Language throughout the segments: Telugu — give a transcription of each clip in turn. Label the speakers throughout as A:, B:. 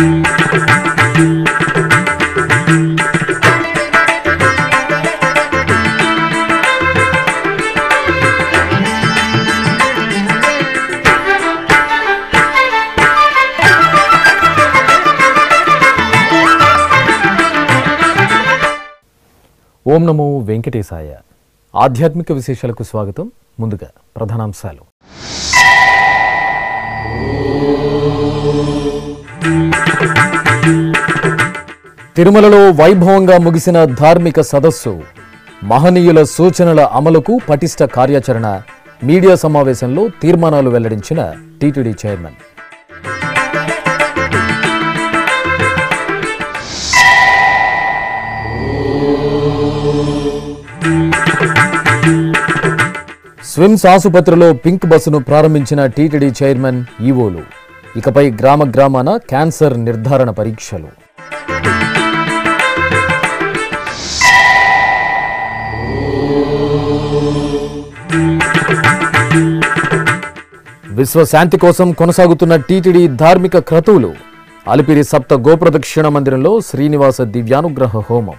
A: ఓం నమో వెంకటేశాయ. ఆధ్యాత్మిక విశేషాలకు స్వాగతం. ముందుగా ప్రధానాంశాలు. తిరుమలలో వైభవంగా ముగిసిన ధార్మిక సదస్సు. మహనీయుల సూచనల అమలుకు పటిష్ట కార్యాచరణ. మీడియా సమావేశంలో తీర్మానాలు వెల్లడించిన టీటీడీ చైర్మన్. స్విమ్స్ ఆసుపత్రిలో పింక్ బస్సును ప్రారంభించిన టీటీడీ చైర్మన్, ఈవోలు. ఇకపై గ్రామ గ్రామాన క్యాన్సర్ నిర్ధారణ పరీక్షలు. విశ్వశాంతి కోసం కొనసాగుతున్న టీటీడీ ధార్మిక క్రతువులు. అలిపిరి సప్త గోప్రదక్షిణ మందిరంలో శ్రీనివాస దివ్యానుగ్రహ హోమం.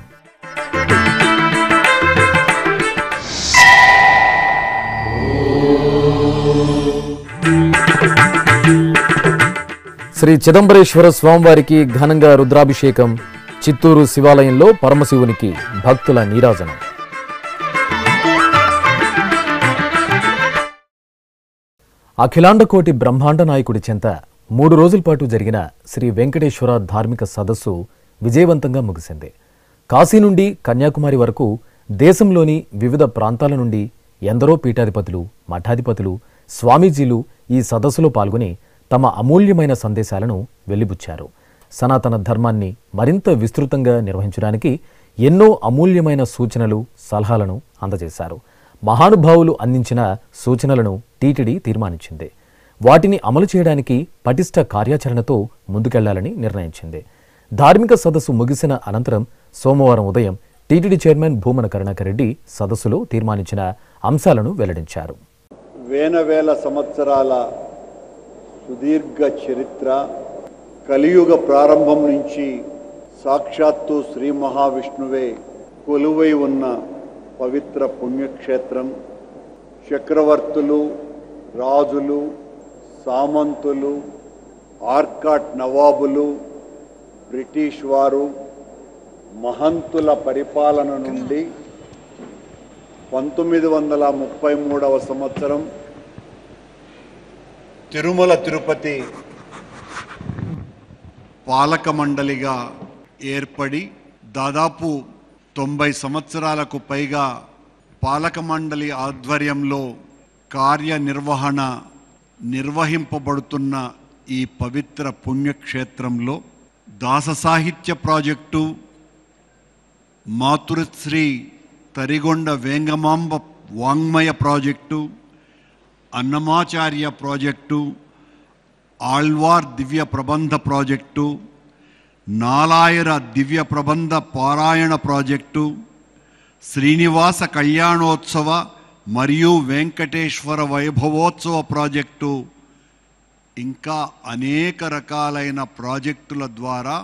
A: శ్రీ చిదంబరేశ్వర స్వామివారికి ఘనంగా రుద్రాభిషేకం. చిత్తూరు శివాలయంలో పరమశివునికి భక్తుల నీరాజనం. అఖిలాండకోటి బ్రహ్మాండ నాయకుడి చెంత 3 రోజుల పాటు జరిగిన శ్రీ వెంకటేశ్వర ధార్మిక సదస్సు విజయవంతంగా ముగిసింది. కాశీ నుండి కన్యాకుమారి వరకు దేశంలోని వివిధ ప్రాంతాల నుండి ఎందరో పీఠాధిపతులు, మఠాధిపతులు, స్వామీజీలు ఈ సదస్సులో పాల్గొని తమ అమూల్యమైన సందేశాలను వెలిబుచ్చారు. సనాతన ధర్మాన్ని మరింత విస్తృతంగా నిర్వహించడానికి ఎన్నో అమూల్యమైన సూచనలు, సలహాలను అందజేశారు. మహానుభావులు అందించిన సూచనలను టీటీడీ తీర్మానించింది. వాటిని అమలు చేయడానికి పటిష్ట కార్యాచరణతో ముందుకెళ్లాలని నిర్ణయించింది. ధార్మిక సదస్సు ముగిసిన అనంతరం సోమవారం ఉదయం టీటీడీ చైర్మన్ భూమన కరుణాకర్ రెడ్డి సదస్సులో తీర్మానించిన అంశాలను వెల్లడించారు.
B: వేల సంవత్సరాల సుదీర్ఘ చరిత్ర, కలియుగ ప్రారంభం నుంచి సాక్షాత్తు శ్రీ మహావిష్ణువే కొలువై ఉన్న పవిత్ర పుణ్యక్షేత్రం. చక్రవర్తులు, రాజులు, సామంతులు, ఆర్కాట్ నవాబులు, బ్రిటిష్ వారు, మహంతుల పరిపాలన నుండి 1933వ సంవత్సరం తిరుమల తిరుపతి పాలక మండలిగా ఏర్పడి దాదాపు 90 సంవత్సరాలకు పైగా పాలక మండలి ఆధ్వర్యంలో కార్యనిర్వహణ నిర్వహింపబడుతున్న ఈ పవిత్ర పుణ్యక్షేత్రంలో దాస సాహిత్య ప్రాజెక్టు, మాతృశ్రీ తరిగొండ వేంగమాంబ వాంగ్మయ project, Annamacharya project, Alwar Divya Prabandha project, నాలాయర దివ్య ప్రబంధ పారాయణ ప్రాజెక్టు, శ్రీనివాస కళ్యాణోత్సవ మరియు వెంకటేశ్వర వైభవోత్సవ ప్రాజెక్టు, ఇంకా అనేక రకాలైన ప్రాజెక్టుల ద్వారా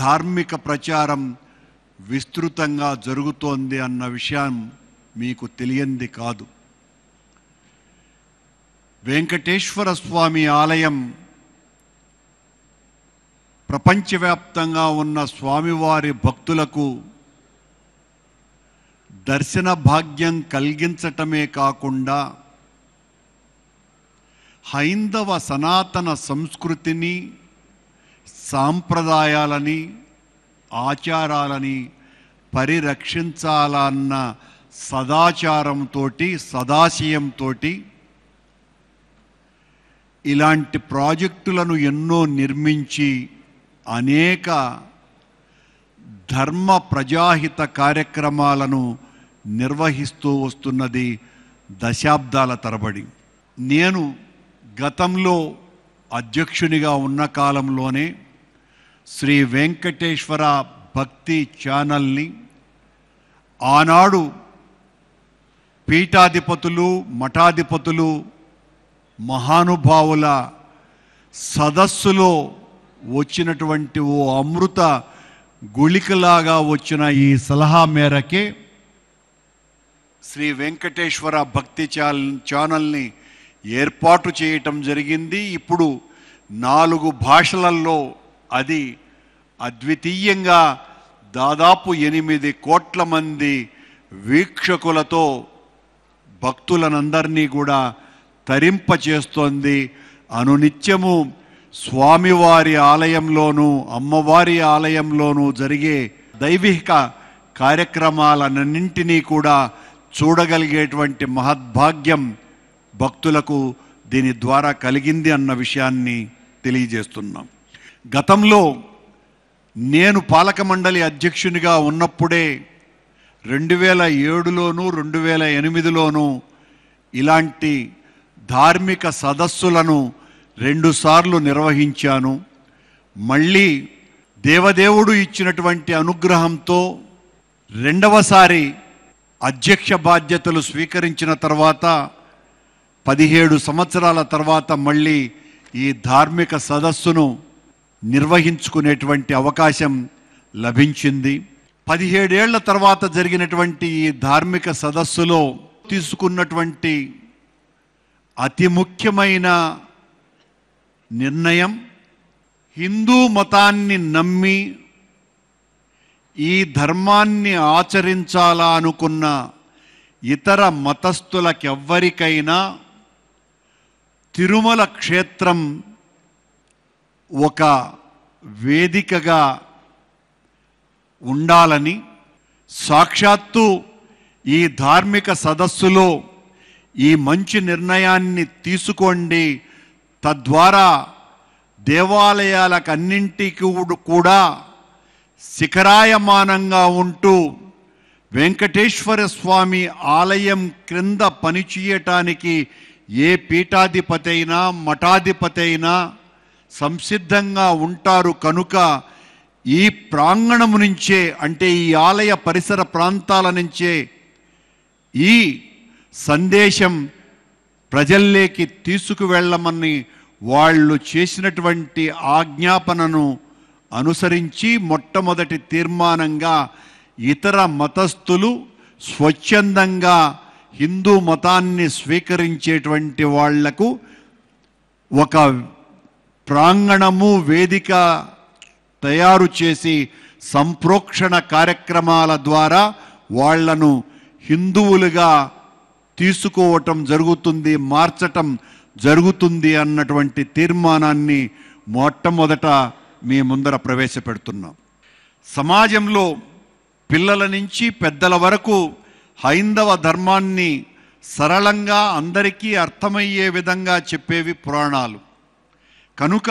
B: ధార్మిక ప్రచారం విస్తృతంగా జరుగుతోంది అన్న విషయం మీకు తెలియంది కాదు. వెంకటేశ్వర స్వామి ఆలయం ప్రపంచవ్యాప్తంగా ఉన్న స్వామివారి భక్తులకు దర్శన భాగ్యం కలిగించటమే కాకుండా హైందవ సనాతన సంస్కృతిని, సాంప్రదాయాలని, ఆచారాలని పరిరక్షించాలన్న సదాచారంతో, సదాశయంతో ఇలాంటి ప్రాజెక్టులను ఎన్నో నిర్మించి అనేక ధర్మ ప్రజాహిత కార్యక్రమాలను నిర్వహిస్తూ వస్తున్నది దశాబ్దాల తరబడి. నేను గతంలో అధ్యక్షునిగా ఉన్న కాలంలోనే శ్రీ వెంకటేశ్వర భక్తి ఛానల్ని ఆనాడు పీఠాధిపతులు, మఠాధిపతులు, మహానుభావుల సదస్సులో వచ్చినటువంటి ఓ అమృత గుళికలాగా వచ్చిన ఈ సలహా మేరకే శ్రీ వెంకటేశ్వర భక్తి ఛానల్ని ఏర్పాటు చేయటం జరిగింది. ఇప్పుడు 4 భాషలలో అది అద్వితీయంగా దాదాపు 8 కోట్ల మంది వీక్షకులతో భక్తులనందరినీ కూడా తరింపచేస్తోంది. అనునిత్యము స్వామివారి ఆలయంలోనూ అమ్మవారి ఆలయంలోనూ జరిగే దైవిక కార్యక్రమాలన్నింటినీ కూడా చూడగలిగేటువంటి మహద్భాగ్యం భక్తులకు దీని ద్వారా కలిగింది అన్న విషయాన్ని తెలియజేస్తున్నాం. గతంలో నేను పాలక మండలి అధ్యక్షునిగా ఉన్నప్పుడే 2007లోనూ 2008లోనూ ఇలాంటి ధార్మిక సదస్సులను 2 సార్లు నిర్వహించాను. మళ్ళీ దేవదేవుడు ఇచ్చినటువంటి అనుగ్రహంతో 2వసారి అధ్యక్ష బాధ్యతలు స్వీకరించిన తర్వాత 17 సంవత్సరాల తర్వాత మళ్ళీ ఈ ధార్మిక సదస్సును నిర్వహించుకునేటువంటి అవకాశం లభించింది. 17 ఏళ్ల తర్వాత జరిగినటువంటి ఈ ధార్మిక సదస్సులో తీసుకున్నటువంటి అతి ముఖ్యమైన నిర్ణయం, హిందూ మతాన్ని నమ్మి ఈ ధర్మాన్ని ఆచరించాలా అనుకున్న ఇతర మతస్థులకెవ్వరికైనా తిరుమల క్షేత్రం ఒక వేదికగా ఉండాలని, సాక్షాత్తు ఈ ధార్మిక సదస్సులో ఈ మంచి నిర్ణయాన్ని తీసుకోండి, తద్వారా దేవాలయాలకన్నింటికి కూడా శిఖరాయమానంగా ఉంటూ వెంకటేశ్వర స్వామి ఆలయం క్రింద పనిచేయటానికి ఏ పీఠాధిపతి అయినా మఠాధిపతి అయినా సంసిద్ధంగా ఉంటారు కనుక ఈ ప్రాంగణము నుంచే, అంటే ఈ ఆలయ పరిసర ప్రాంతాల నుంచే ఈ సందేశం ప్రజల్లోకి తీసుకువెళ్ళమని వాళ్ళు చేసినటువంటి ఆజ్ఞాపనను అనుసరించి మొట్టమొదటి తీర్మానంగా ఇతర మతస్థులు స్వచ్ఛందంగా హిందూ మతాన్ని స్వీకరించేటువంటి వాళ్లకు ఒక ప్రాంగణము వేదిక తయారు చేసి సంప్రోక్షణ కార్యక్రమాల ద్వారా వాళ్లను హిందువులుగా తీసుకోవటం జరుగుతుంది, మార్చటం జరుగుతుంది అన్నటువంటి తీర్మానాన్ని మొట్టమొదట మీ ముందర ప్రవేశపెడుతున్నాం. సమాజంలో పిల్లల నుంచి పెద్దల వరకు హైందవ ధర్మాన్ని సరళంగా అందరికీ అర్థమయ్యే విధంగా చెప్పేవి పురాణాలు కనుక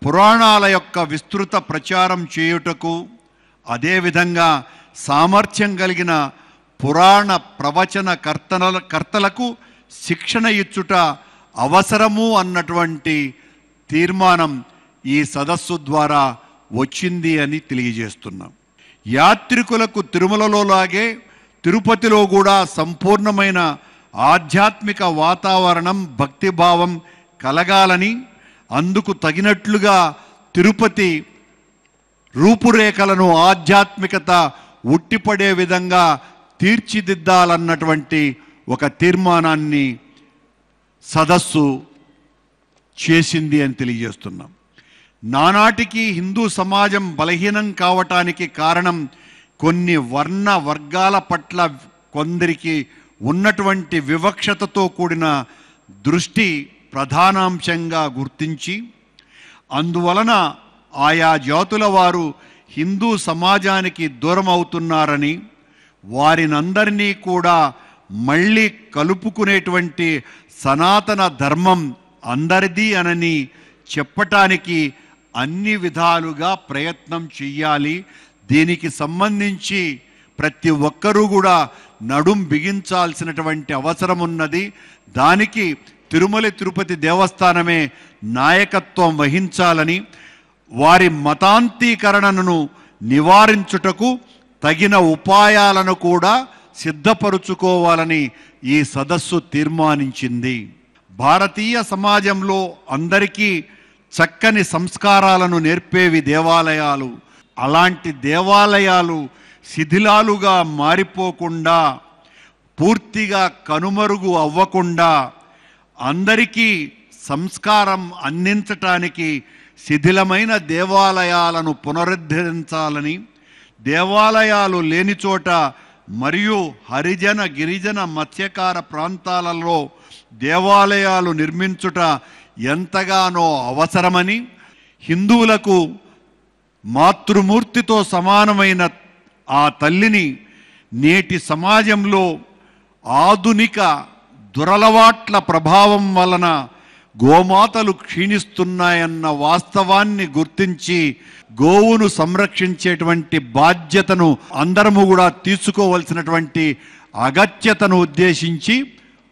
B: పురాణాల యొక్క విస్తృత ప్రచారం చేయుటకు, అదేవిధంగా సామర్థ్యం కలిగిన పురాణ ప్రవచన కర్తలకు శిక్షణ ఇచ్చుట అవసరము అన్నటువంటి తీర్మానం ఈ సదస్సు ద్వారా వచ్చింది అని తెలియజేస్తున్నాం. యాత్రికులకు తిరుమలలోలాగే తిరుపతిలో కూడా సంపూర్ణమైన ఆధ్యాత్మిక వాతావరణం, భక్తిభావం కలగాలని, అందుకు తగినట్లుగా తిరుపతి రూపురేఖలను ఆధ్యాత్మికత ఉట్టిపడే విధంగా తీర్చిదిద్దాలన్నటువంటి ఒక తీర్మానాన్ని సదస్సు చేసింది అని తెలియజేస్తున్నాం. నానాటికి హిందూ సమాజం బలహీనం కావటానికి కారణం కొన్ని వర్ణ వర్గాల పట్ల కొందరికి ఉన్నటువంటి వివక్షతతో కూడిన దృష్టి ప్రధానాంశంగా గుర్తించి, అందువలన ఆయా జాతుల వారు హిందూ సమాజానికి దూరం అవుతున్నారని, వారినందరినీ కూడా మళ్ళీ కలుపుకునేటువంటి సనాతన ధర్మం అందరిది అనని చెప్పటానికి అన్ని విధాలుగా ప్రయత్నం చెయ్యాలి. దీనికి సంబంధించి ప్రతి ఒక్కరూ కూడా నడుం బిగించాల్సినటువంటి అవసరం ఉన్నది. దానికి తిరుమల తిరుపతి దేవస్థానమే నాయకత్వం వహించాలని, వారి మతాంతీకరణను నివారించుటకు తగిన ఉపాయాలను కూడా సిద్ధపరుచుకోవాలని ఈ సదస్సు తీర్మానించింది. భారతీయ సమాజంలో అందరికీ చక్కని సంస్కారాలను నేర్పేవి దేవాలయాలు. అలాంటి దేవాలయాలు శిథిలాలుగా మారిపోకుండా, పూర్తిగా కనుమరుగు అవ్వకుండా అందరికీ సంస్కారం అందించటానికి శిథిలమైన దేవాలయాలను పునరుద్ధరించాలని, దేవాలయాలు లేని చోట మరియు హరిజన గిరిజన మత్స్యకార ప్రాంతాలలో దేవాలయాలు నిర్మించుట ఎంతగానో అవసరమని, హిందువులకు మాతృమూర్తితో సమానమైన ఆ తల్లిని నేటి సమాజంలో ఆధునిక దురలవాట్ల ప్రభావం వలన గోమాతలు క్షీణిస్తున్నాయన్న వాస్తవాన్ని గుర్తించి గోవును సంరక్షించేటువంటి బాధ్యతను అందరము కూడా తీసుకోవలసినటువంటి అగత్యతను ఉద్దేశించి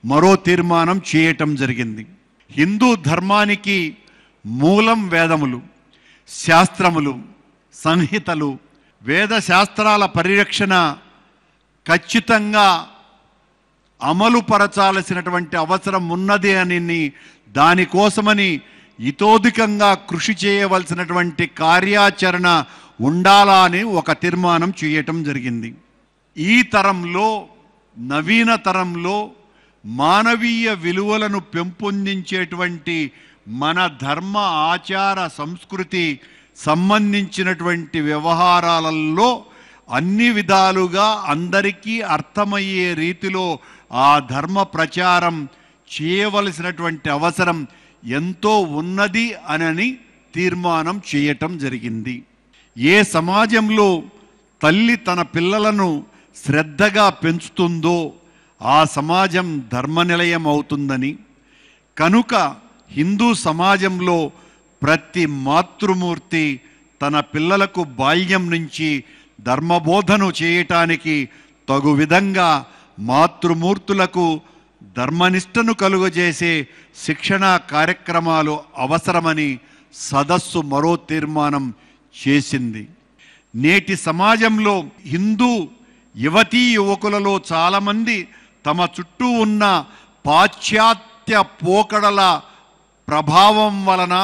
B: మరో తీర్మానం చేయటం జరిగింది. హిందూ ధర్మానికి మూలం వేదములు, శాస్త్రములు, సంహితలు. వేద శాస్త్రాల పరిరక్షణ ఖచ్చితంగా అమలు పరచాల్సినటువంటి అవసరం ఉన్నది అని, దానికోసమని ఇతోధికంగా కృషి చేయవలసినటువంటి కార్యాచరణ ఉండాలా అని ఒక తీర్మానం చేయటం జరిగింది. ఈ తరంలో, నవీన తరంలో మానవీయ విలువలను పెంపొందించేటువంటి మన ధర్మ ఆచార సంస్కృతి సంబంధించినటువంటి వ్యవహారాలలో అన్ని విధాలుగా అందరికీ అర్థమయ్యే రీతిలో ఆ ధర్మ ప్రచారం చేయవలసినటువంటి అవసరం ఎంతో ఉన్నది అని తీర్మానం చేయటం జరిగింది. ఏ సమాజంలో తల్లి తన పిల్లలను శ్రద్ధగా పెంచుతుందో ఆ సమాజం ధర్మనిలయం అవుతుందని, కనుక హిందూ సమాజంలో ప్రతి మాతృమూర్తి తన పిల్లలకు బాల్యం నుంచి ధర్మబోధను చేయటానికి తగు విధంగా మాతృమూర్తులకు ధర్మనిష్టను కలుగజేసే శిక్షణా కార్యక్రమాలు అవసరమని సదస్సు మరో తీర్మానం చేసింది. నేటి సమాజంలో హిందూ యువతీ యువకులలో చాలామంది తమ చుట్టూ ఉన్న పాశ్చాత్య పోకడల ప్రభావం వలన,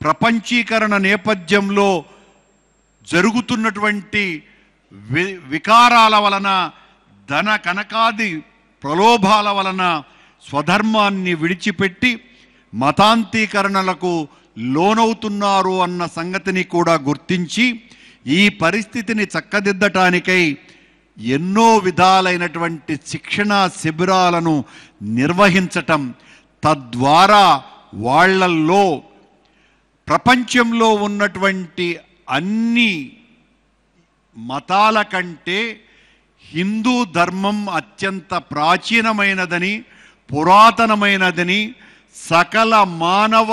B: ప్రపంచీకరణ నేపథ్యంలో జరుగుతున్నటువంటి వికారాల వలన, ధన కనకాది ప్రలోభాల వలన స్వధర్మాన్ని విడిచిపెట్టి మతాంతీకరణలకు లోనవుతున్నారు అన్న సంగతిని కూడా గుర్తించి ఈ పరిస్థితిని చక్కదిద్దటానికై ఎన్నో విధాలైనటువంటి శిక్షణా శిబిరాలను నిర్వహించటం, తద్వారా వాళ్ళల్లో ప్రపంచంలో ఉన్నటువంటి అన్ని మతాల కంటే హిందూ ధర్మం అత్యంత ప్రాచీనమైనదని, పురాతనమైనదని, సకల మానవ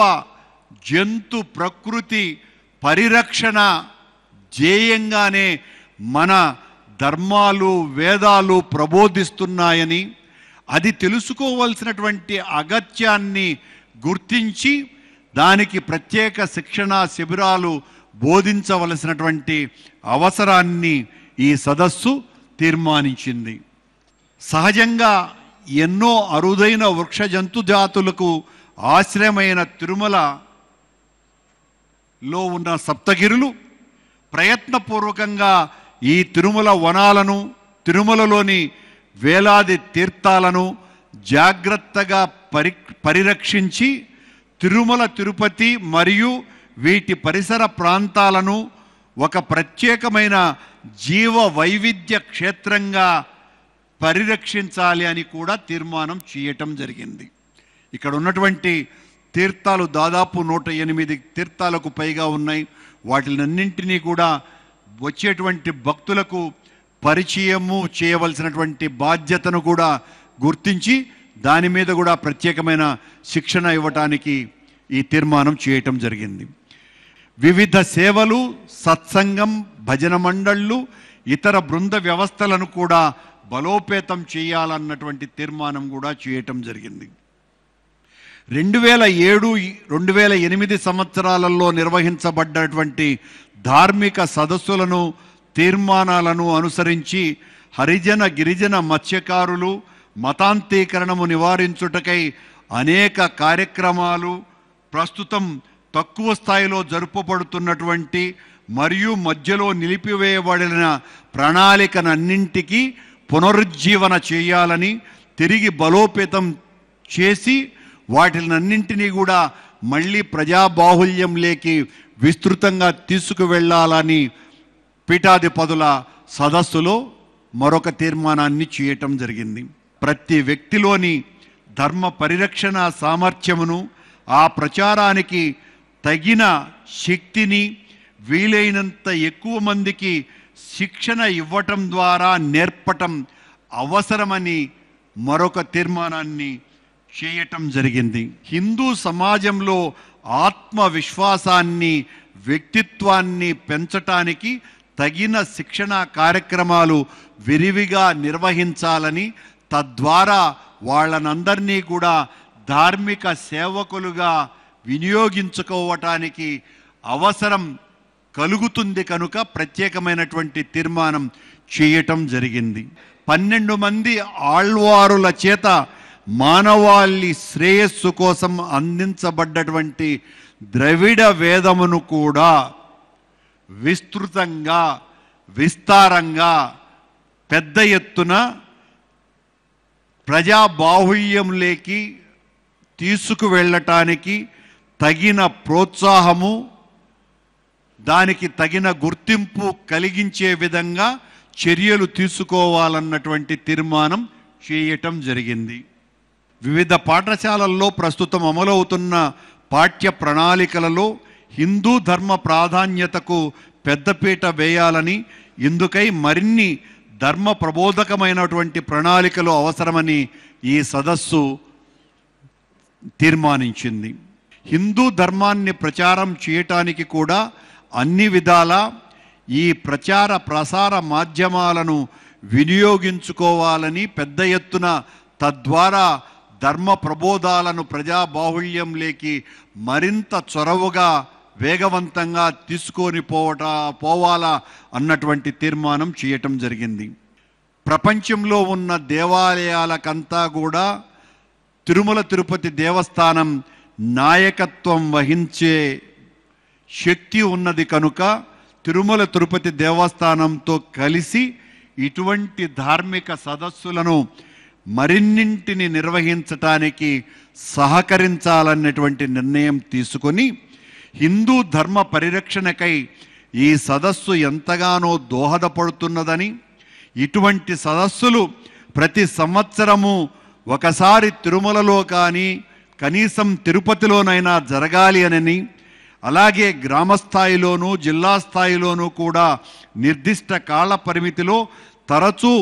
B: జంతు ప్రకృతి పరిరక్షణ ధ్యేయంగానే మన ధర్మాలు వేదాలు ప్రబోధిస్తున్నాయని, అది తెలుసుకోవలసినటువంటి అగత్యాన్ని గుర్తించి దానికి ప్రత్యేక శిక్షణా శిబిరాలు బోధించవలసినటువంటి అవసరాన్ని ఈ సదస్సు తీర్మానించింది. సహజంగా ఎన్నో అరుదైన వృక్ష జంతు జాతులకు ఆశ్రయమైన తిరుమలలో ఉన్న సప్తగిరులు ప్రయత్నపూర్వకంగా ఈ తిరుమల వనాలను, తిరుమలలోని వేలాది తీర్థాలను జాగ్రత్తగా పరిరక్షించి తిరుమల తిరుపతి మరియు వీటి పరిసర ప్రాంతాలను ఒక ప్రత్యేకమైన జీవ వైవిధ్య క్షేత్రంగా పరిరక్షించాలి అని కూడా తీర్మానం చేయటం జరిగింది. ఇక్కడ ఉన్నటువంటి తీర్థాలు దాదాపు 108 తీర్థాలకు పైగా ఉన్నాయి. వాటినన్నింటినీ కూడా వచ్చేటువంటి భక్తులకు పరిచయము చేయవలసినటువంటి బాధ్యతను కూడా గుర్తించి దాని మీద కూడా ప్రత్యేకమైన శిక్షణ ఇవ్వటానికి ఈ తీర్మానం చేయటం జరిగింది. వివిధ సేవలు, సత్సంగం, భజన మండళ్ళు, ఇతర బృంద వ్యవస్థలను కూడా బలోపేతం చేయాలన్నటువంటి తీర్మానం కూడా చేయటం జరిగింది. 2007-2008 సంవత్సరాలలో నిర్వహించబడ్డటువంటి ధార్మిక సదస్సులను, తీర్మానాలను అనుసరించి హరిజన గిరిజన మత్స్యకారులు మతాంతీకరణము నివారించుటకై అనేక కార్యక్రమాలు ప్రస్తుతం తక్కువ స్థాయిలో జరుపబడుతున్నటువంటి మరియు మధ్యలో నిలిపివేయబడిన ప్రణాళికనన్నింటికీ పునరుజ్జీవన చేయాలని, తిరిగి బలోపేతం చేసి వాటినన్నింటినీ కూడా మళ్ళీ ప్రజాబాహుల్యంలోకి విస్తృతంగా తీసుకువెళ్ళాలని పీఠాధిపతుల సదస్సులో మరొక తీర్మానాన్ని చేయటం జరిగింది. ప్రతి వ్యక్తిలోని ధర్మ పరిరక్షణ సామర్థ్యమును, ఆ ప్రచారానికి తగిన శక్తిని వీలైనంత ఎక్కువ మందికి శిక్షణ ఇవ్వటం ద్వారా నేర్పటం అవసరమని మరొక తీర్మానాన్ని చేయటం జరిగింది. హిందూ సమాజంలో ఆత్మవిశ్వాసాన్ని, వ్యక్తిత్వాన్ని పెంచటానికి తగిన శిక్షణ కార్యక్రమాలు విరివిగా నిర్వహించాలని, తద్వారా వాళ్ళనందరినీ కూడా ధార్మిక సేవకులుగా వినియోగించుకోవటానికి అవసరం కలుగుతుంది కనుక ప్రత్యేకమైనటువంటి తీర్మానం చేయటం జరిగింది. 12 మంది ఆళ్వారుల చేత మానవాళి శ్రేయస్సు కోసం అందించబడ్డటువంటి ద్రవిడ వేదమును కూడా విస్తృతంగా, విస్తారంగా, పెద్ద ఎత్తున ప్రజాబాహుళ్యంలోకి తీసుకువెళ్ళటానికి తగిన ప్రోత్సాహము, దానికి తగిన గుర్తింపు కలిగించే విధంగా చర్యలు తీసుకోవాలన్నటువంటి తీర్మానం చేయటం జరిగింది. వివిధ పాఠశాలల్లో ప్రస్తుతం అమలవుతున్న పాఠ్య ప్రణాళికలలో హిందూ ధర్మ ప్రాధాన్యతకు పెద్దపీట వేయాలని, ఇందుకై మరిన్ని ధర్మ ప్రబోధకమైనటువంటి ప్రణాళికలు అవసరమని ఈ సదస్సు తీర్మానించింది. హిందూ ధర్మాన్ని ప్రచారం చేయటానికి కూడా అన్ని విధాల ఈ ప్రచార ప్రసార మాధ్యమాలను వినియోగించుకోవాలని, పెద్ద ఎత్తున తద్వారా ధర్మ ప్రబోధాలను ప్రజాబాహుళ్యంలోకి మరింత చొరవగా, వేగవంతంగా తీసుకొని పోవాలా అన్నటువంటి తీర్మానం చేయటం జరిగింది. ప్రపంచంలో ఉన్న దేవాలయాలకంతా కూడా తిరుమల తిరుపతి దేవస్థానం నాయకత్వం వహించే శక్తి ఉన్నది కనుక తిరుమల తిరుపతి దేవస్థానంతో కలిసి ఇటువంటి ధార్మిక సదస్సులను మరిన్నింటిని నిర్వహించటానికి సహకరించాలన్నటువంటి నిర్ణయం తీసుకొని హిందూ ధర్మ పరిరక్షణకై ఈ సదస్సు ఎంతగానో దోహదపడుతున్నదని, ఇటువంటి సదస్సులు ప్రతి సంవత్సరము ఒకసారి తిరుమలలో కానీ కనీసం తిరుపతిలోనైనా జరగాలి అని, అలాగే గ్రామస్థాయిలోనూ జిల్లా స్థాయిలోనూ కూడా నిర్దిష్ట కాల పరిమితిలో తరచూ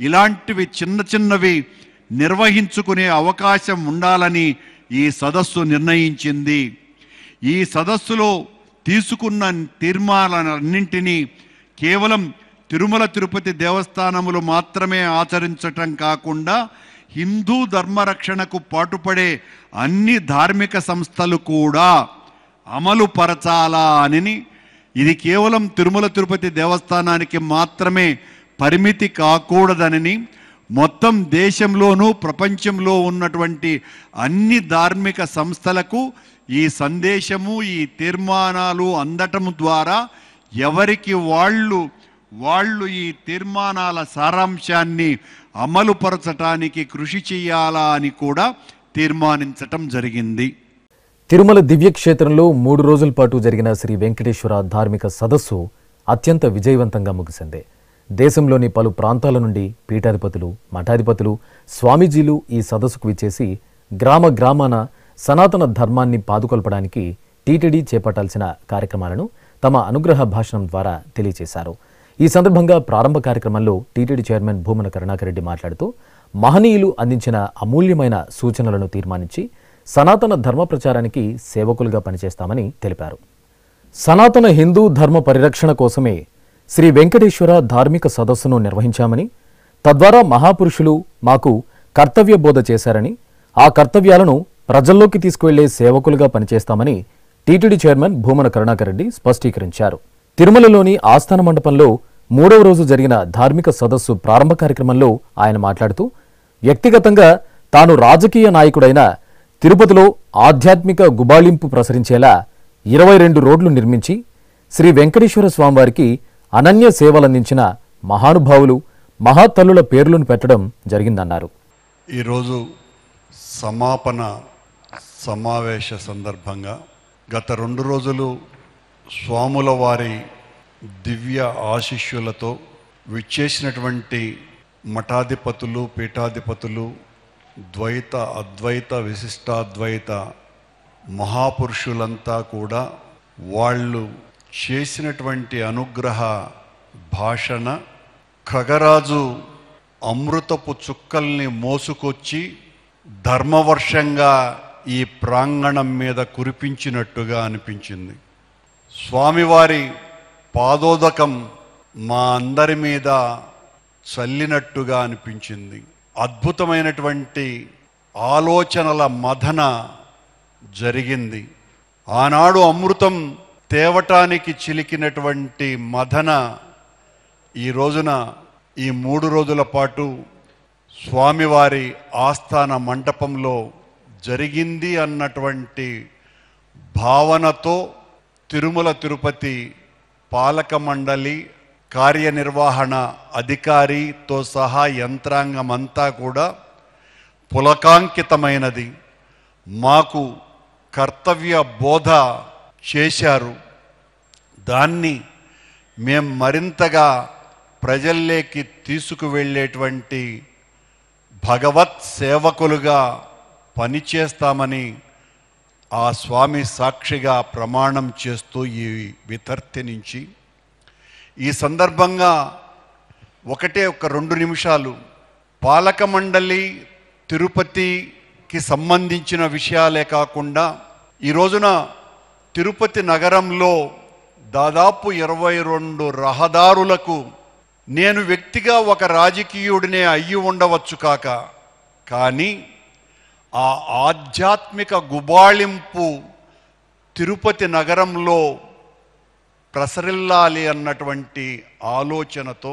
B: ఇలాంటివి చిన్నవి నిర్వహించుకునే అవకాశం ఉండాలని ఈ సదస్సు నిర్ణయించింది. ఈ సదస్సులో తీసుకున్న తీర్మానాలన్నింటినీ కేవలం తిరుమల తిరుపతి దేవస్థానములు మాత్రమే ఆచరించటం కాకుండా హిందూ ధర్మరక్షణకు పాటుపడే అన్ని ధార్మిక సంస్థలు కూడా అమలు పరచాలా అని, ఇది కేవలం తిరుమల తిరుపతి దేవస్థానానికి మాత్రమే పరిమితి కాకూడదని, మొత్తం దేశంలోనూ ప్రపంచంలో ఉన్నటువంటి అన్ని ధార్మిక సంస్థలకు ఈ సందేశము, ఈ తీర్మానాలు అందటం ద్వారా ఎవరికి వాళ్ళు ఈ తీర్మానాల సారాంశాన్ని అమలుపరచటానికి కృషి చేయాలా అని కూడా తీర్మానించటం జరిగింది.
A: తిరుమల దివ్యక్షేత్రంలో 3 రోజుల పాటు జరిగిన శ్రీ వెంకటేశ్వర ధార్మిక సదస్సు అత్యంత విజయవంతంగా ముగిసింది. దేశంలోని పలు ప్రాంతాల నుండి పీఠాధిపతులు, మఠాధిపతులు, స్వామీజీలు ఈ సదస్సుకు విచ్చేసి గ్రామాన సనాతన ధర్మాన్ని పాదుకొల్పడానికి టీటీడీ చేపట్టాల్సిన కార్యక్రమాలను తమ అనుగ్రహ భాషణం ద్వారా తెలియజేశారు. ఈ సందర్భంగా ప్రారంభ కార్యక్రమంలో టీటీడీ చైర్మన్ భూమన కరుణాకర్ రెడ్డి మాట్లాడుతూ మహనీయులు అందించిన అమూల్యమైన సూచనలను తీర్మానించి సనాతన ధర్మ ప్రచారానికి సేవకులుగా పనిచేస్తామని తెలిపారు. సనాతన హిందూ ధర్మ పరిరక్షణ కోసమే శ్రీ వెంకటేశ్వర ధార్మిక సదస్సును నిర్వహించామని, తద్వారా మహాపురుషులు మాకు కర్తవ్య బోధ చేశారని, ఆ కర్తవ్యాలను ప్రజల్లోకి తీసుకువెళ్లే సేవకులుగా పనిచేస్తామని టీటీడీ చైర్మన్ భూమన కరుణాకర్ రెడ్డి స్పష్టీకరించారు. తిరుమలలోని ఆస్థాన మండపంలో 3వ రోజు జరిగిన ధార్మిక సదస్సు ప్రారంభ కార్యక్రమంలో ఆయన మాట్లాడుతూ వ్యక్తిగతంగా తాను రాజకీయ నాయకుడైన తిరుపతిలో ఆధ్యాత్మిక గుబాళింపు ప్రసరించేలా 22 రోడ్లు నిర్మించి శ్రీ వెంకటేశ్వర స్వామివారికి అనన్య సేవలందించిన మహానుభావులు, మహాతల్లుల పేర్లను పెట్టడం జరిగిందన్నారు.
C: ఈరోజు సమాపన సమావేశ సందర్భంగా గత 2 రోజులు స్వాముల వారి దివ్య ఆశీస్సులతో విచ్చేసినటువంటి మఠాధిపతులు, పీఠాధిపతులు, ద్వైత, అద్వైత, విశిష్టాద్వైత మహాపురుషులంతా కూడా వాళ్ళు చేసినటువంటి అనుగ్రహ భాషణ ఖగరాజు అమృతపు చుక్కల్ని మోసుకొచ్చి ధర్మవర్షంగా ఈ ప్రాంగణం మీద కురిపించినట్టుగా అనిపించింది. స్వామివారి పాదోదకం మా అందరి మీద చల్లినట్టుగా అనిపించింది. అద్భుతమైనటువంటి ఆలోచనల మథన జరిగింది. ఆనాడు అమృతం తేవటానికి చిలికినటువంటి మథన ఈ రోజున ఈ 3 రోజుల పాటు స్వామివారి ఆస్థాన మంటపంలో జరిగింది అన్నటువంటి భావనతో తిరుమల తిరుపతి పాలక మండలి, కార్యనిర్వహణ అధికారితో సహా యంత్రాంగమంతా కూడా పులకాంకితమైనది. మాకు కర్తవ్య బోధ చేశారు. దాన్ని మేం మరింతగా ప్రజల్లోకి తీసుకువెళ్ళేటువంటి భగవత్ సేవకులుగా పనిచేస్తామని ఆ స్వామి సాక్షిగా ప్రమాణం చేస్తూ ఈ వితర్తి నుంచి ఈ సందర్భంగా ఒక 2 నిమిషాలు పాలక మండలి తిరుపతికి సంబంధించిన విషయాలే కాకుండా ఈ రోజున తిరుపతి నగరంలో దాదాపు 22 రహదారులకు నేను వ్యక్తిగా ఒక రాజకీయుడినే అయ్యి ఉండవచ్చు కానీ ఆ ఆధ్యాత్మిక గుబాళింపు తిరుపతి నగరంలో ప్రసరిల్లాలి అన్నటువంటి ఆలోచనతో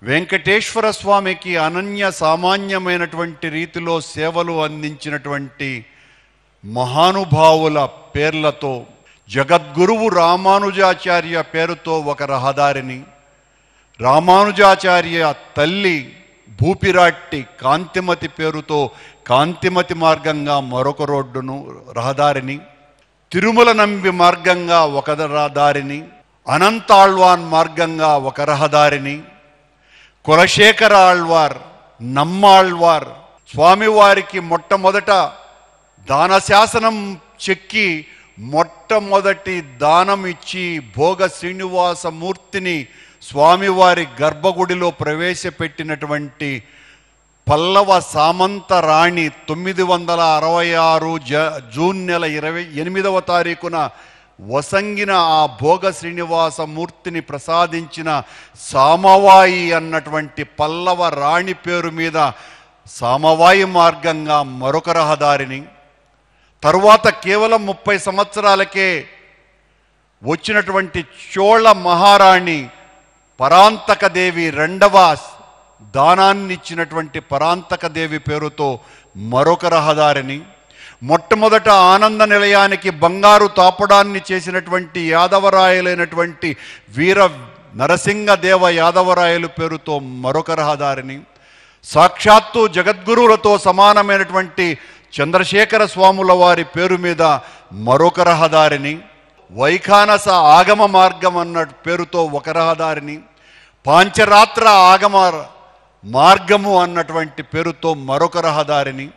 C: వెంకటేశ్వర స్వామికి అనన్య సామాన్యమైనటువంటి రీతిలో సేవలు అందించినటువంటి మహానుభావుల పేర్లతో జగద్గురువు రామానుజాచార్య పేరుతో ఒక రహదారిని, రామానుజాచార్య తల్లి భూపిరాట్టి కాంతిమతి పేరుతో కాంతిమతి మార్గంగా మరొక రహదారిని, తిరుమల నంబి మార్గంగా ఒక రహదారిని, అనంతాళ్వాన్ మార్గంగా ఒక రహదారిని, కులశేఖర ఆళ్వార్, నమ్మాళ్వార్ స్వామివారికి మొట్టమొదట దానశాసనం చెక్కి మొట్టమొదటి దానం ఇచ్చి భోగ శ్రీనివాసమూర్తిని స్వామివారి గర్భగుడిలో ప్రవేశపెట్టినటువంటి పల్లవ సామంత రాణి 966 జూన్ నెల 28వ తారీఖున వసంగిన ఆ భోగ శ్రీనివాసమూర్తిని ప్రసాదించిన సామవాయి అన్నటువంటి పల్లవ రాణి పేరు మీద సామవాయి మార్గంగా మరొక రహదారిని, తరువాత కేవలం 30 సంవత్సరాలకే వచ్చినటువంటి చోళ మహారాణి పరాంతకదేవి, 2వ దానాన్నిచ్చినటువంటి పరాంతకదేవి పేరుతో మరొక రహదారిని, మొట్టమొదట ఆనంద నిలయానికి బంగారు తాపడాన్ని చేసినటువంటి యాదవరాయలైనటువంటి వీర నరసింహదేవ యాదవరాయలు పేరుతో మరొక రహదారిని, సాక్షాత్తు జగద్గురువులతో సమానమైనటువంటి చంద్రశేఖర స్వాముల వారి పేరు మీద మరొక రహదారిని, వైఖానస ఆగమ మార్గం అన్న పేరుతో ఒక రహదారిని, పాంచరాత్ర ఆగమ మార్గము అన్నటువంటి పేరుతో మరొక రహదారిని,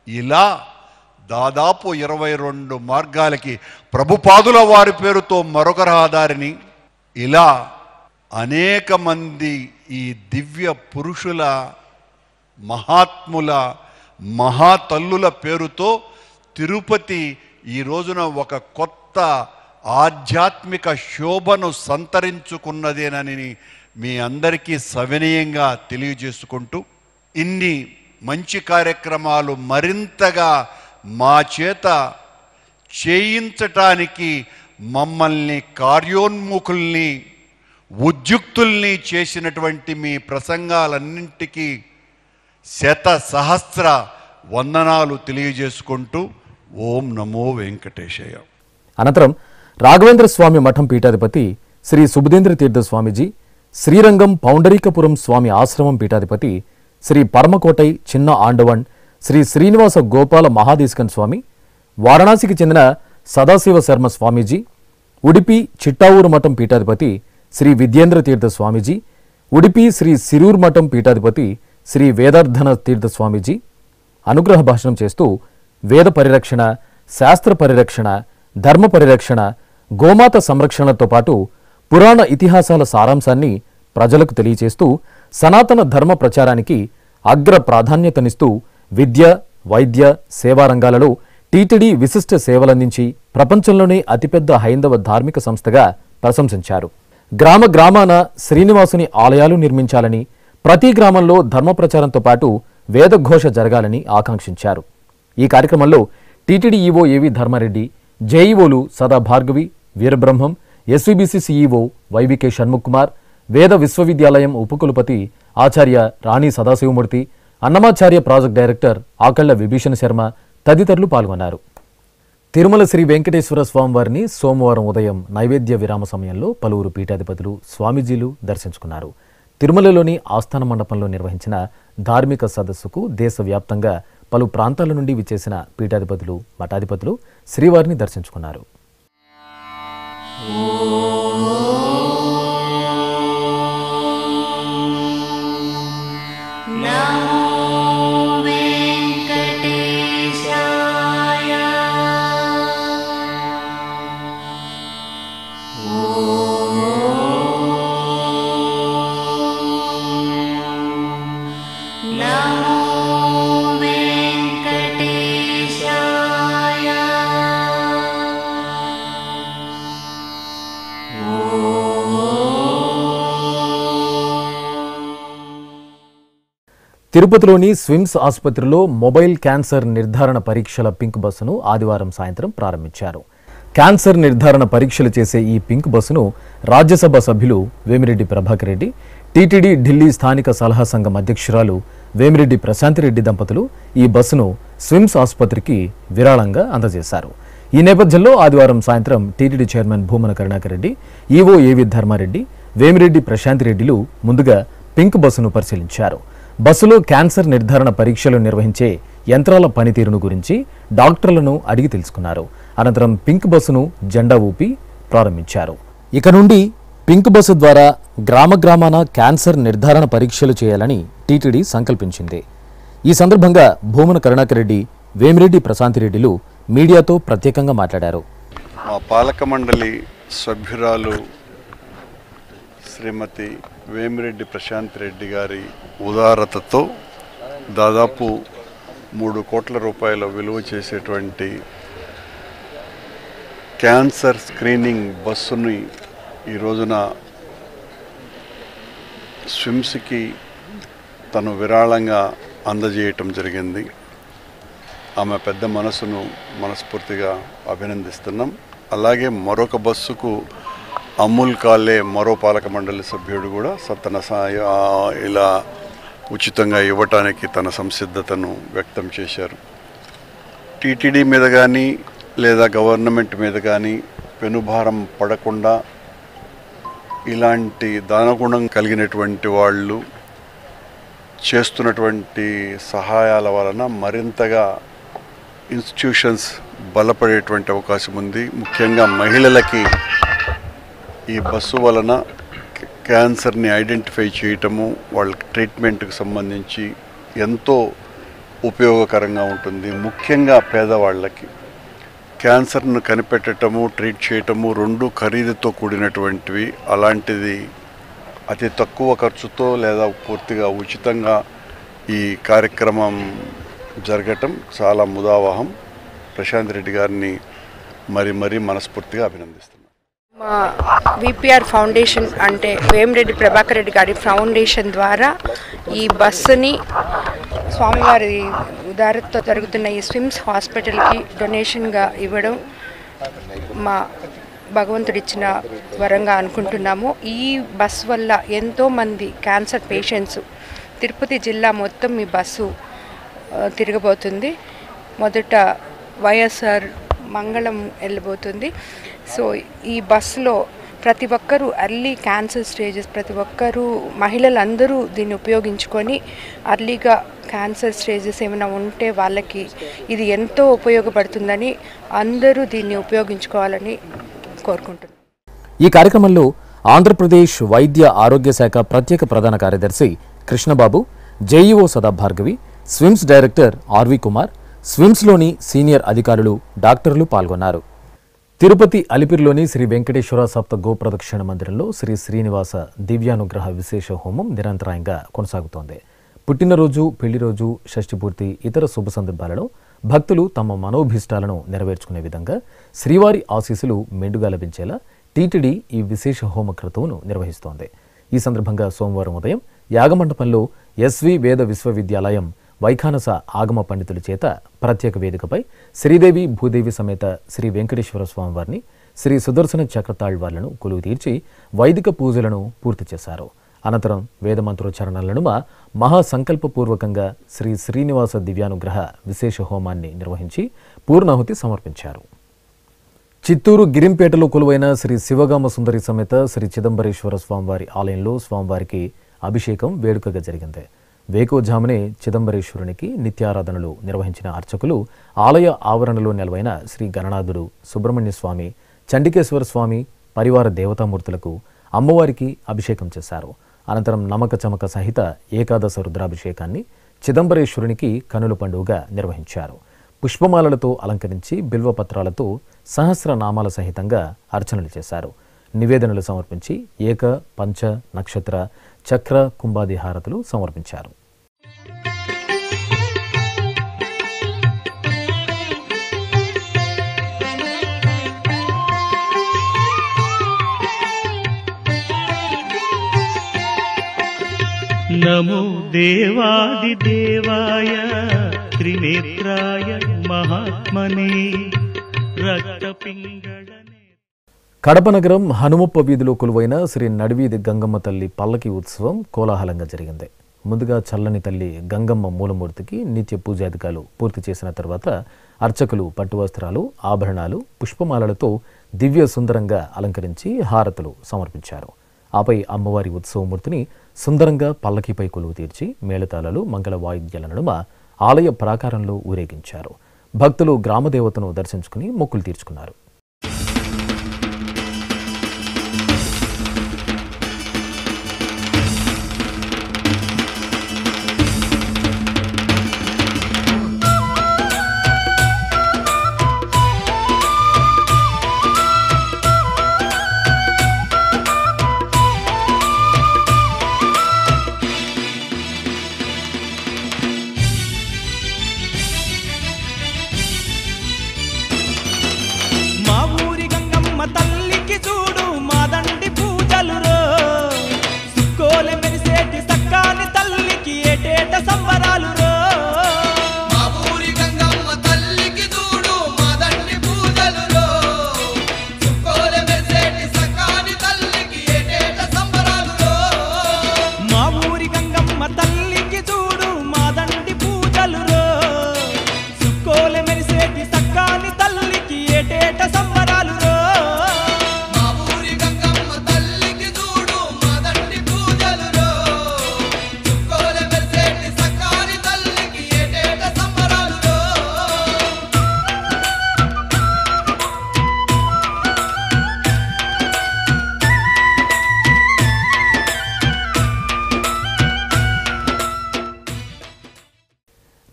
C: ఇలా దాదాపు 22 మార్గాలకి, ప్రభుపాదుల వారి పేరుతో మరొక రహదారిని, ఇలా అనేక మంది ఈ దివ్య పురుషుల, మహాత్ముల, మహాతల్లుల పేరుతో తిరుపతి ఈ రోజున ఒక కొత్త ఆధ్యాత్మిక శోభను సంతరించుకున్నదేనని మీ అందరికీ సవినయంగా తెలియజేసుకుంటూ, ఇన్ని మంచి కార్యక్రమాలు మరింతగా మా చేత చేయించటానికి మమ్మల్ని కార్యోన్ముఖుల్ని, ఉద్యుక్తుల్ని చేసినటువంటి మీ ప్రసంగాలన్నింటికీ శత సహస్ర వందనాలు తెలియజేసుకుంటూ ఓం నమో వెంకటేశయ్య.
A: అనంతరం రాఘవేంద్ర స్వామి మఠం పీఠాధిపతి శ్రీ సుబుధేంద్ర తీర్థ స్వామీజీ, శ్రీరంగం పౌండరీకపురం స్వామి ఆశ్రమం పీఠాధిపతి శ్రీ పరమకోటై చిన్న ఆండవన్ శ్రీ శ్రీనివాస గోపాల మహాదేశికన్ స్వామి, వారణాసికి చెందిన సదాశివ శర్మ స్వామీజీ, ఉడిపి చిట్టావూరు మఠం పీఠాధిపతి శ్రీ విద్యేంద్ర తీర్థ స్వామీజీ, ఉడిపి శ్రీ సిరూర్ మఠం పీఠాధిపతి శ్రీ వేదార్థన తీర్థ స్వామీజీ అనుగ్రహ భాషణం చేస్తూ వేద పరిరక్షణ, శాస్త్ర పరిరక్షణ, ధర్మ పరిరక్షణ, గోమాత సంరక్షణతో పాటు పురాణ ఇతిహాసాల సారాంశాన్ని ప్రజలకు తెలియచేస్తూ సనాతన ధర్మ ప్రచారానికి అగ్ర ప్రాధాన్యతనిస్తూ విద్య, వైద్య, సేవా రంగాలలో టీటీడీ విశిష్ట సేవలందించి ప్రపంచంలోనే అతిపెద్ద హైందవ ధార్మిక సంస్థగా ప్రశంసించారు. గ్రామ గ్రామాన శ్రీనివాసుని ఆలయాలు నిర్మించాలని, ప్రతి గ్రామంలో ధర్మ ప్రచారంతో పాటు వేదఘోష జరగాలని ఆకాంక్షించారు. ఈ కార్యక్రమంలో టీటీడీ ఈవో ఏవి ధర్మారెడ్డి, జేఈఓలు సదా భార్గవి, వీరబ్రహ్మం, ఎస్వీబీసీ సీఈఓ వైవికే షణ్ముఖ్ కుమార్, వేద విశ్వవిద్యాలయం ఉపకులపతి ఆచార్య రాణి సదాశివమూర్తి, అన్నమాచార్య ప్రాజెక్ట్ డైరెక్టర్ ఆకళ్ల విభీషణ శర్మ తదితరులు పాల్గొన్నారు. తిరుమల శ్రీ వెంకటేశ్వర స్వామివారిని సోమవారం ఉదయం నైవేద్య విరామ సమయంలో పలువురు పీఠాధిపతులు, స్వామీజీలు దర్శించుకున్నారు. తిరుమలలోని ఆస్థాన మండపంలో నిర్వహించిన ధార్మిక సదస్సుకు దేశవ్యాప్తంగా పలు ప్రాంతాల నుండి విచ్చేసిన పీఠాధిపతులు, మఠాధిపతులు శ్రీవారిని దర్శించుకున్నారు. తిరుపతిలోని స్విమ్స్ ఆసుపత్రిలో మొబైల్ క్యాన్సర్ నిర్ధారణ పరీక్షల పింక్ బస్సును ఆదివారం సాయంత్రం ప్రారంభించారు. క్యాన్సర్ నిర్ధారణ పరీక్షలు చేసే ఈ పింక్ బస్సును రాజ్యసభ సభ్యులు వేమిరెడ్డి ప్రభాకర్ రెడ్డి, టీటీడీ ఢిల్లీ స్థానిక సలహా సంఘం అధ్యక్షురాలు వేమిరెడ్డి ప్రశాంతిరెడ్డి దంపతులు ఈ బస్సును స్విమ్స్ ఆసుపత్రికి విరాళంగా అందజేశారు. ఈ నేపథ్యంలో ఆదివారం సాయంత్రం TTD chairman Bhumana Karunakar Reddy, EO AV Dharma Reddy, Vemireddy ప్రశాంతిరెడ్డిలు ముందుగా పింక్ బస్సును పరిశీలించారు. బస్సులో క్యాన్సర్ నిర్ధారణ పరీక్షలు నిర్వహించే యంత్రాల పనితీరును గురించి డాక్టర్లను అడిగి తెలుసుకున్నారు. అనంతరం పింక్ బస్సును జెండా ఊపి ప్రారంభించారు. ఇక నుండి పింక్ బస్సు ద్వారా గ్రామ గ్రామాన క్యాన్సర్ నిర్ధారణ పరీక్షలు చేయాలని టీటీడీ సంకల్పించింది. ఈ సందర్భంగా భూమన కరుణాకర్ రెడ్డి, వేమిరెడ్డి ప్రశాంతిరెడ్డిలు మీడియాతో ప్రత్యేకంగా మాట్లాడారు.
C: మా పాలక మండలి సభ్యురాలు శ్రీమతి వేమిరెడ్డి ప్రశాంత్ రెడ్డి గారి ఉదారతతో దాదాపు 3 కోట్ల రూపాయల విలువ చేసేటువంటి క్యాన్సర్ స్క్రీనింగ్ బస్సుని ఈ రోజున స్విమ్స్కి తను విరాళంగా అందజేయటం జరిగింది. ఆమె పెద్ద మనసును మనస్ఫూర్తిగా అభినందిస్తున్నాం. అలాగే మరొక బస్సుకు అమూల్ కాలే మరో పాలక మండలి సభ్యుడు కూడా తన ఇలా ఉచితంగా ఇవ్వటానికి తన సంసిద్ధతను వ్యక్తం చేశారు. టీటీడీ మీద కానీ లేదా గవర్నమెంట్ మీద కానీ పెనుభారం పడకుండా ఇలాంటి దానగుణం కలిగినటువంటి వాళ్ళు చేస్తున్నటువంటి సహాయాల వలన మరింతగా ఇన్స్టిట్యూషన్స్ బలపడేటువంటి అవకాశం ఉంది. ముఖ్యంగా మహిళలకి ఈ బస్సు వలన క్యాన్సర్ని ఐడెంటిఫై చేయటము, వాళ్ళ ట్రీట్మెంట్కి సంబంధించి ఎంతో ఉపయోగకరంగా ఉంటుంది. ముఖ్యంగా పేదవాళ్ళకి క్యాన్సర్ను కనిపెట్టడము, ట్రీట్ చేయటము రెండు ఖరీదుతో కూడినటువంటివి. అలాంటిది అతి తక్కువ ఖర్చుతో లేదా పూర్తిగా ఉచితంగా ఈ కార్యక్రమం జరగటం చాలా ముదావహం. ప్రశాంత్ రెడ్డి గారిని మరీ మనస్ఫూర్తిగా అభినందిస్తున్నాను.
D: మా విపిఆర్ ఫౌండేషన్ అంటే వేమిరెడ్డి ప్రభాకర్ రెడ్డి గారి ఫౌండేషన్ ద్వారా ఈ బస్సుని స్వామివారి ఉదారతతో జరుగుతున్న ఈ స్విమ్స్ హాస్పిటల్కి డొనేషన్గా ఇవ్వడం మా భగవంతుడిచ్చిన వరంగా అనుకుంటున్నాము. ఈ బస్ వల్ల ఎంతోమంది క్యాన్సర్ పేషెంట్స్ తిరుపతి జిల్లా మొత్తం ఈ బస్సు తిరగబోతుంది. మొదట వైఎస్ఆర్ మంగళం వెళ్ళబోతుంది. సో ఈ బస్సులో ప్రతి ఒక్కరూ అర్లీ క్యాన్సర్ స్టేజెస్, ప్రతి ఒక్కరూ మహిళలందరూ దీన్ని ఉపయోగించుకొని అర్లీగా క్యాన్సర్ స్టేజెస్ ఏమైనా ఉంటే వాళ్ళకి ఇది ఎంతో ఉపయోగపడుతుందని అందరూ దీన్ని ఉపయోగించుకోవాలని కోరుకుంటున్నాను.
A: ఈ కార్యక్రమంలో ఆంధ్రప్రదేశ్ వైద్య ఆరోగ్య శాఖ ప్రత్యేక ప్రధాన కార్యదర్శి Krishnababu, JEO Sadabhargavi, SVIMS director RV Kumar, స్విమ్స్లోని సీనియర్ అధికారులు, డాక్టర్లు పాల్గొన్నారు. తిరుపతి అలిపిరిలోని శ్రీ వెంకటేశ్వర సప్త గోప్రదక్షిణ మందిరంలో శ్రీ శ్రీనివాస దివ్యానుగ్రహ విశేష హోమం నిరంతరాయంగా కొనసాగుతోంది. పుట్టినరోజు, పెళ్లిరోజు, షష్ఠిపూర్తి, ఇతర శుభ సందర్భాలలో భక్తులు తమ మనోభీష్టాలను నెరవేర్చుకునే విధంగా శ్రీవారి ఆశీస్సులు మెండుగా లభించేలా టీటీడీ ఈ విశేష హోమ క్రతువును నిర్వహిస్తోంది. ఈ సందర్భంగా సోమవారం ఉదయం యాగమండపంలో ఎస్వి వేద విశ్వవిద్యాలయం వైఖానస ఆగమ పండితుల చేత ప్రత్యేక వేదికపై శ్రీదేవి భూదేవి సమేత శ్రీ వెంకటేశ్వర స్వామివారిని, శ్రీ సుదర్శన చక్రతాళ్వార్లను కొలువు తీర్చి వైదిక పూజలను పూర్తి చేశారు. అనంతరం వేదమంత్రోచ్చారణల నడుమ మహాసంకల్పపూర్వకంగా శ్రీ శ్రీనివాస దివ్యానుగ్రహ విశేష హోమాన్ని నిర్వహించి పూర్ణాహుతి సమర్పించారు. చిత్తూరు గిరింపేటలో కొలువైన శ్రీ శివగామ సుందరి సమేత శ్రీ చిదంబరేశ్వర స్వామివారి ఆలయంలో స్వామివారికి అభిషేకం వేడుకగా జరిగింది. వేకోజామునే చిదంబరేశ్వరునికి నిత్యారాధనలు నిర్వహించిన అర్చకులు ఆలయ ఆవరణలో నెలవైన శ్రీ గణనాథుడు, సుబ్రహ్మణ్య స్వామి, చండికేశ్వర స్వామి పరివార దేవతామూర్తులకు అమ్మవారికి అభిషేకం చేశారు. అనంతరం నమక చమక సహిత ఏకాదశ రుద్రాభిషేకాన్ని చిదంబరేశ్వరునికి కనుల పండుగగా నిర్వహించారు. పుష్పమాలలతో అలంకరించి బిల్వపత్రాలతో సహస్రనామాల సహితంగా అర్చనలు చేశారు. నివేదనలు సమర్పించి ఏక, పంచ, నక్షత్ర, చక్ర, కుంభాది హారతులు సమర్పించారు.
E: నమో దేవాది దేవాయ త్రినేత్రాయ మహాత్మనే రక్తపింగళనే.
A: కడప నగరం హనుమప్ప వీధిలో కొలువైన శ్రీ నడివీధి గంగమ్మ తల్లి పల్లకి ఉత్సవం కోలాహలంగా జరిగింది. ముందుగా చల్లని తల్లి గంగమ్మ మూలమూర్తికి నిత్య పూజాధికాలు పూర్తి చేసిన తర్వాత అర్చకులు పట్టు వస్త్రాలు, ఆభరణాలు, పుష్పమాలలతో దివ్య సుందరంగా అలంకరించి హారతులు సమర్పించారు. ఆపై అమ్మవారి ఉత్సవమూర్తిని సుందరంగా పల్లకిపై కొలువు తీర్చి మేళతాళాలు, మంగళ వాయిద్యాల నడుమ ఆలయ ప్రాకారంలో ఊరేగించారు. భక్తులు గ్రామదేవతను దర్శించుకుని మొక్కులు తీర్చుకున్నారు.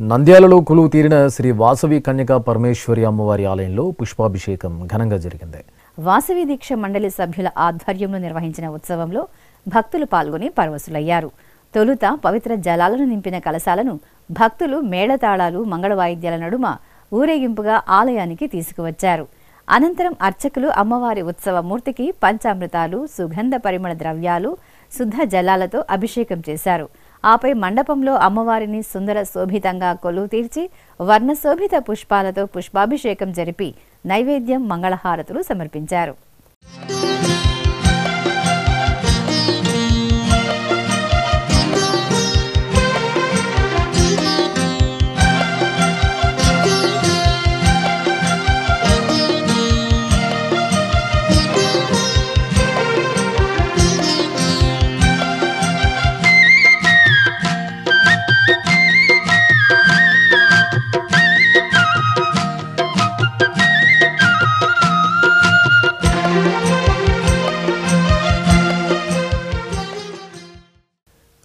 A: నంద్యాలలో కొలువు తీరిన శ్రీ వాసవి కన్యకా పరమేశ్వరి అమ్మవారి ఆలయంలో పుష్పాభిషేకం ఘనంగా జరిగింది.
F: వాసవి దీక్ష మండలి సభ్యుల ఆధ్వర్యంలో నిర్వహించిన ఉత్సవంలో భక్తులు పాల్గొని పరవశులయ్యారు. తొలుత పవిత్ర జలాలను నింపిన కలశాలను భక్తులు మేళతాళాలు, మంగళ వాయిద్యాల నడుమ ఊరేగింపుగా ఆలయానికి తీసుకువచ్చారు. అనంతరం అర్చకులు అమ్మవారి ఉత్సవ మూర్తికి పంచామృతాలు, సుగంధ పరిమళ ద్రవ్యాలు, శుద్ధ జలాలతో అభిషేకం చేశారు. ఆపై మండపంలో అమ్మవారిని సుందర శోభితంగా కొలువు తీర్చి వర్ణశోభిత పుష్పాలతో పుష్పాభిషేకం జరిపి నైవేద్యం, మంగళహారతులు సమర్పించారు.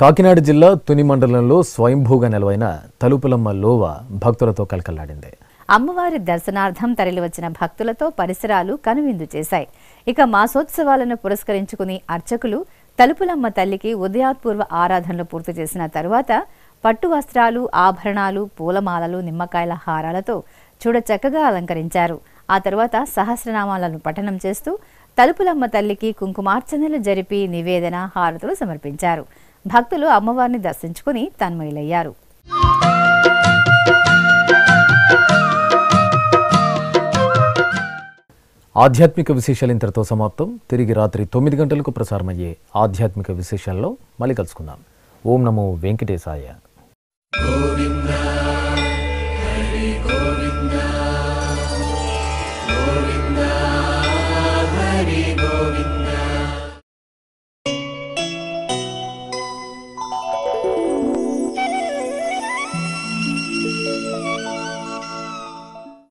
A: కాకినాడ జిల్లా తుని మండలంలో స్వయంభూగా నెలవైన తలుపులమ్మ లోవ భక్తులతో కలకల్లాడింది.
F: అమ్మవారి దర్శనార్థం తరలివచ్చిన భక్తులతో పరిసరాలు కనువిందు చేశాయి. ఇక మాసోత్సవాలను పురస్కరించుకుని అర్చకులు తలుపులమ్మ తల్లికి ఉదయాత్పూర్వ ఆరాధనలు పూర్తి చేసిన తరువాత పట్టు వస్త్రాలు, ఆభరణాలు, పూలమాలలు, నిమ్మకాయల హారాలతో చూడచక్కగా అలంకరించారు. ఆ తరువాత సహస్రనామాలను పఠనం చేస్తూ తలుపులమ్మ తల్లికి కుంకుమార్చనలు జరిపి నివేదన, హారతులు సమర్పించారు. భక్తులు అమ్మవారిని దర్శించుకుని తన్మయులయ్యారు.
A: ఆధ్యాత్మిక విశేషాలు ఇంతటితో సమాప్తం. తిరిగి రాత్రి 9 గంటలకు ప్రసారమయ్యే ఆధ్యాత్మిక విశేషాల్లో మళ్ళీ కలుసుకుందాం. ఓం నమో వెంకటేశాయ.